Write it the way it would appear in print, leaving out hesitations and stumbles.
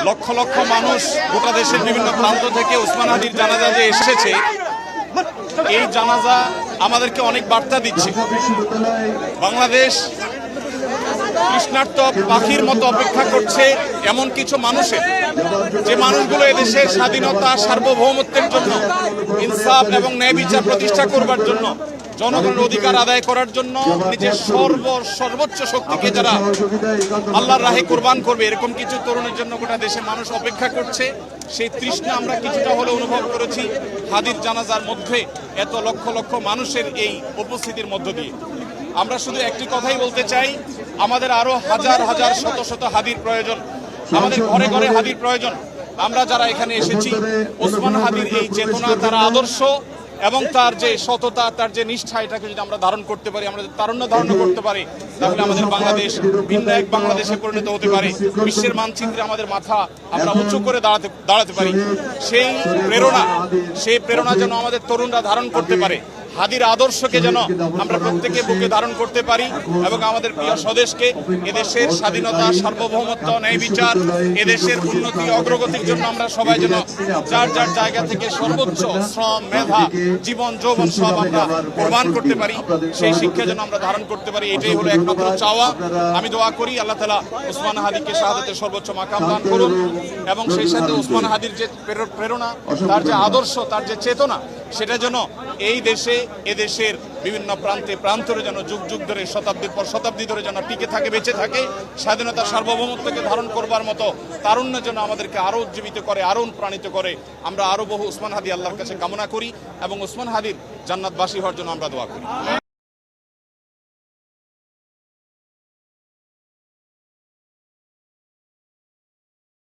লক্ষ লক্ষ মানুষ গোটা দেশের বিভিন্ন প্রান্ত থেকে ওসমান হাদির জানাজা যে এসেছে, এই জানাজা আমাদেরকে অনেক বার্তা দিচ্ছে। বাংলাদেশ তৃষ্ণার্ত পাখির মতো অপেক্ষা করছে এমন কিছু মানুষের, যে মানুষগুলো এদেশের স্বাধীনতা সার্বভৌমত্বের জন্য, ইনসাফ এবং ন্যায় বিচার প্রতিষ্ঠা করবার জন্য, জনগণের অধিকার আদায় করার জন্য নিজের সর্বোচ্চ শক্তিকে যারা আল্লাহর রাহে কোরবান করবে, এরকম কিছু তরুণের জন্য গোটা দেশের মানুষ অপেক্ষা করছে। সেই তৃষ্ণা আমরা কিছুটা হলে অনুভব করেছি হাদির জানাজার মধ্যে, এত লক্ষ লক্ষ মানুষের এই উপস্থিতির মধ্য দিয়ে। আমরা শুধু একটি কথাই বলতে চাই, আমাদের আরো হাজার হাজার শত শত হাদির প্রয়োজন, আমাদের ঘরে ঘরে হাদির প্রয়োজন। আমরা যারা এখানে এসেছি, ওসমান হাদির এই চেতনা, তার আদর্শ এবং তার যে সততা, তার যে নিষ্ঠা, এটাকে যদি আমরা ধারণ করতে পারি, আমরা যদি তারুণ্য ধারণ করতে পারি, তাহলে আমাদের বাংলাদেশ ভিন্ন এক বাংলাদেশে পরিণত হতে পারে। বিশ্বের মানচিত্রে আমাদের মাথা আমরা উঁচু করে দাঁড়াতে পারি। সেই প্রেরণা যেন আমাদের তরুণরা ধারণ করতে পারে। হাদির আদর্শকে যেন আমরা প্রত্যেকে বুকে ধারণ করতে পারি এবং আমাদের প্রিয় স্বদেশকে, এদেশের স্বাধীনতা, সার্বভৌমত্ব, ন্যায় বিচার, এদেশের উন্নতি অগ্রগতির জন্য আমরা সবাই যেন যার যার জায়গা থেকে সর্বোচ্চ শ্রম, মেধা, জীবন, যৌবন সব আমরা কোরবান করতে পারি। সেই শিক্ষা যেন আমরা ধারণ করতে পারি, এটাই হলো একমাত্র চাওয়া। আমি দোয়া করি আল্লাহ তাআলা ওসমান হাদিকে শাহাদাতের সর্বোচ্চ মাকাম দান করুন এবং সেই সাথে ওসমান হাদির যে প্রেরণা, তার যে আদর্শ, তার যে চেতনা, সেটা যেন এই দেশে, এদেশের বিভিন্ন প্রান্তে প্রান্তরে যেন যুগ যুগ ধরে, শতাব্দীর পর শতাব্দী ধরে যেন টিকে থাকে, বেঁচে থাকে। স্বাধীনতা সার্বভৌমত্বকে ধারণ করবার মতো তারুণ্য যেন আমাদেরকে আরো উজ্জীবিত করে, আরো অনুপ্রাণিত করে। আমরা আরো বহু ওসমান হাদি আল্লাহর কাছে কামনা করি এবং ওসমান হাদির জান্নাতবাসী হওয়ার জন্য আমরা দোয়া করি।